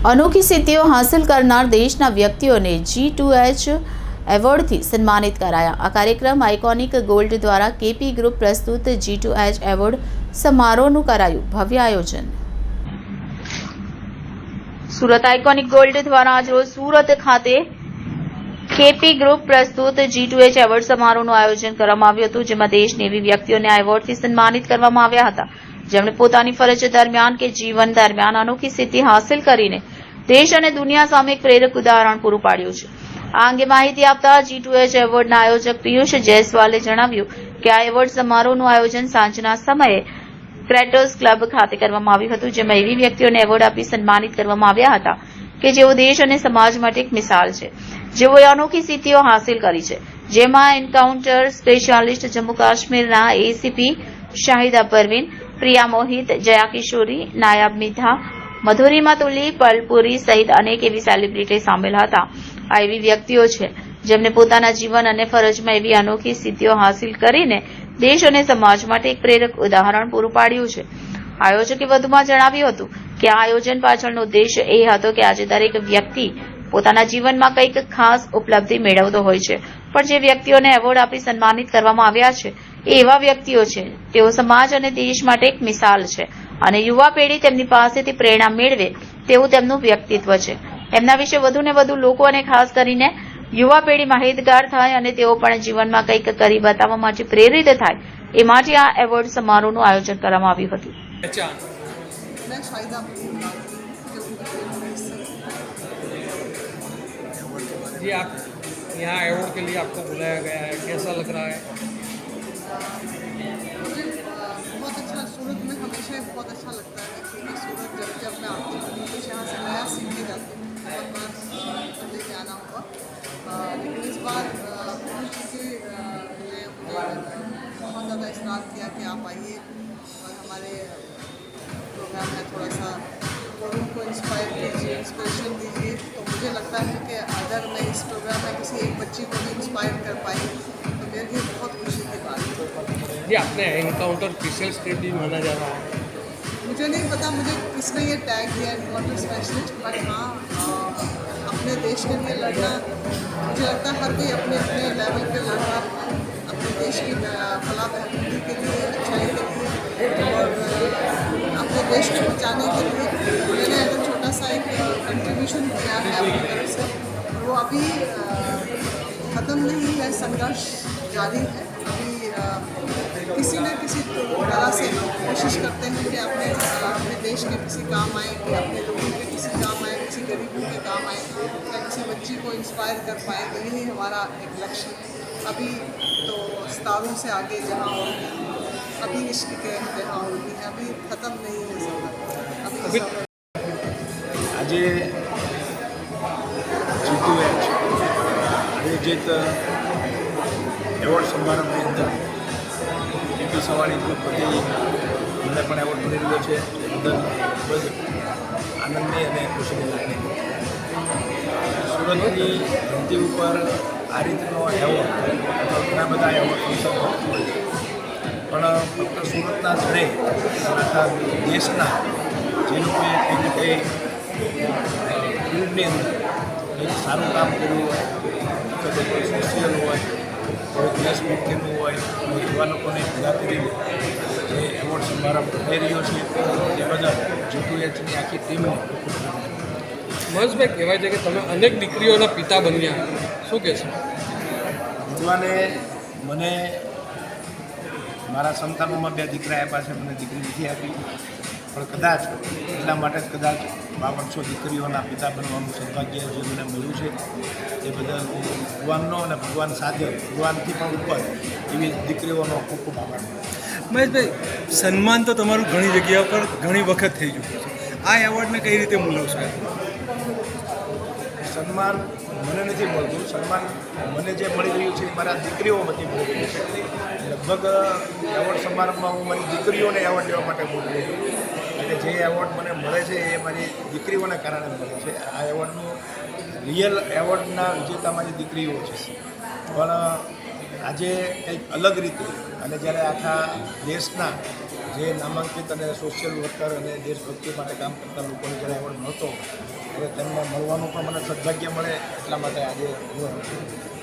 अनोखी सिद्धियों हासिल करनार देशना व्यक्तिओने G2H एवॉर्डथी सन्मानित कराया। आ कार्यक्रम आइकॉनिक गोल्ड द्वारा केपी ग्रुप प्रस्तुत G2H एवॉर्ड समारोहનું કરાયું ભવ્ય આયોજન। સુરત આઇકોનિક ગોલ્ડ દ્વારા આજરોજ સુરત ખાતે કેપી ગ્રુપ પ્રસ્તુત G2H એવોર્ડ સમારોહનું આયોજન કરવામાં આવ્યું હતું, જેમાં દેશની એવી વ્યક્તિઓને આ એવોર્ડથી સન્માનિત કરવામાં આવ્યા હતા જેમણે પોતાની ફરજ દરમિયાન કે જીવન દરમિયાન અનોખી સિદ્ધિ હાંસલ કરીને દેશ અને દુનિયા સામે એક પ્રેરક ઉદાહરણ પૂરું પાડ્યું છે। આ અંગે માહિતી આપતા G2H એવોર્ડના આયોજક પિયુષ જયસ્વાલે જણાવ્યું કે આ એવોર્ડ સમારોહનું આયોજન સાંજના સમયે ક્રેટોસ ક્લબ ખાતે કરવામાં આવ્યું હતું, જેમાં એવી વ્યક્તિઓને એવોર્ડ આપી સન્માનિત કરવામાં આવ્યા હતા કે જેઓ દેશ અને સમાજ માટે એક મિસાલ છે, જેઓએ અનોખી સિદ્ધિઓ હાંસિલ કરી છે, જેમાં એન્કાઉન્ટર સ્પેશિયાલિસ્ટ જમ્મુ કાશ્મીરના એસીપી શાહિદા પરવીન, પ્રિયા મોહિત, જયા કિશોરી, નાયબ મિધા, મધુરિમા તુલી, પલપુરી સહિત અનેક એવી સેલિબ્રિટી સામેલ હતા। આ એવી વ્યક્તિઓ છે જેમને પોતાના જીવન અને ફરજમાં એવી અનોખી સિદ્ધિઓ હાંસિલ કરીને દેશ અને સમાજ માટે એક પ્રેરક ઉદાહરણ પૂરું પાડ્યું છે। આયોજકે વધુમાં જણાવ્યું હતું કે આ આયોજન પાછળનો ઉદ્દેશ્ય એ હતો કે આજે દરેક વ્યક્તિ પોતાના જીવનમાં કંઈક ખાસ ઉપલબ્ધિ મેળવતો હોય છે, પણ જે વ્યક્તિઓને એવોર્ડ આપી સન્માનિત કરવામાં આવ્યા છે એ એવા વ્યક્તિઓ છે તેઓ સમાજ અને દેશ માટે એક મિસાલ છે અને યુવા પેઢી તેમની પાસેથી પ્રેરણા મેળવે તેવું તેમનું વ્યક્તિત્વ છે। એમના વિશે વધુ ને વધુ લોકો અને ખાસ કરીને યુવા પેઢી માહિતગાર થાય અને તેઓ પણ જીવનમાં કંઈક કરી બતાવવા માટે પ્રેરિત થાય એ માટે આ એવોર્ડ સમારોહનું આયોજન કરવામાં આવ્યું હતું। जी, आप यहाँ अवार्ड के लिए आपको बुलाया गया है, कैसा लग रहा है? मुझे बहुत अच्छा, सूरत में हमेशा बहुत अच्छा लगता है क्योंकि सूरत जब मैं आती हूँ कुछ यहाँ से नया सीख के जाती हूँ। बहुत बार लेके आना हुआ, लेकिन इस बार क्योंकि मुझे बहुत ज़्यादा इसरार किया कि आप आइए और हमारे प्रोग्राम में थोड़ा सा लोगों को इंस्पायर कीजिए, इंस्पिरेशन दीजिए। तो मुझे लगता है कि अगर मैं इस प्रोग्राम में किसी एक बच्ची को भी इंस्पायर कर पाई तो मेरे लिए बहुत खुशी की बात है। जी, आपने एनकाउंटर स्पेशल स्टेट माना जा रहा है। मुझे नहीं पता मुझे किसने ये टैग दिया एनकाउंटर स्पेशलिस्ट, बट हाँ, अपने देश के लिए लड़ना, मुझे लगता है हर कोई अपने अपने लेवल पे लड़ रहा है अपने देश की फलाह बहबूदी के लिए, अच्छाई के लिए और अपने देश को बचाने के लिए। मैंने अगर छोटा सा एक कंट्रीब्यूशन किया है अपनी तरफ से, वो अभी ख़त्म नहीं है, संघर्ष जारी है। अभी किसी न किसी तरह से कोशिश करते हैं कि अपने देश के किसी काम आए, कि अपने लोगों के किसी काम आए, किसी गरीबों के काम आए या किसी बच्ची को इंस्पायर कर पाए। तो यही हमारा एक लक्ष्य है। अभी तो सितारों से आगे जहाँ होगी, अभी इश्क के जहाँ होगी, अभी ख़त्म नहीं है सफ़र, अभी આજે G2H આયોજિત એવોર્ડ સમારંભની અંદર કેપી સવાણી ગ્રુપથી મને પણ એવોર્ડ મળી રહ્યો છે, એ બદલ ખૂબ જ આનંદની અને ખુશીની લાગણી। સુરતની ધરતી ઉપર આ રીતનો એવોર્ડ અથવા ઘણા બધા એવોર્ડ ફંક્શન હોય છે, પણ ફક્ત સુરતના જ નહીં, આખા દેશના જે લોકોએ કંઈ ફિલ્ડની અંદર કંઈક સારું કામ કર્યું હોય, તો કોઈ સોશિયલ હોય, કોઈ દેશભક્તિનું હોય, કોઈ એવા લોકોને ભેગા કરીને જે એવોર્ડ સમારંભ થઈ રહ્યો છે એ બદલ G2Hની આખી ટીમને મહેશભાઈ, કહેવાય છે કે તમે અનેક દીકરીઓના પિતા બન્યા, શું કહેશો? ભગવાને મને મારા સંતાનોમાં 2 દીકરા આપ્યા છે, મને દીકરી નથી આપી, પણ કદાચ એટલા માટે જ કદાચ 52 દીકરીઓના પિતા બનવાનું સૌભાગ્ય જે મને મળ્યું છે એ બદલ હું ભગવાનનો અને ભગવાન સાથે ભગવાનથી પણ ઉપર એવી દીકરીઓનો ખૂબ ખૂબ આભાર માનું। મહેશભાઈ, સન્માન તો તમારું ઘણી જગ્યા પર ઘણી વખત થઈ ચૂક્યું છે, આ એવોર્ડને કઈ રીતે મૂલવશો? સન્માન મને નથી મળતું, સન્માન મને જે મળી રહ્યું છે એ મારા દીકરીઓમાંથી મળી રહ્યું છે। લગભગ એવોર્ડ સમારંભમાં હું મારી દીકરીઓને એવોર્ડ લેવા માટે બોલું છું, અને જે એવોર્ડ મને મળે છે એ મારી દીકરીઓને કારણે મળે છે। આ એવોર્ડનું રિયલ એવોર્ડના વિજેતા મારી દીકરીઓ છે, પણ આજે કંઈક અલગ રીતે અને જ્યારે આખા દેશના જે નામાંકિત અને સોશિયલ વર્કર અને દેશભક્તિ માટે કામ કરતા લોકોને જ્યારે એવોર્ડ મળતો હવે તેમને મળવાનું પણ મને સદભાગ્ય મળે એટલા માટે આજે હું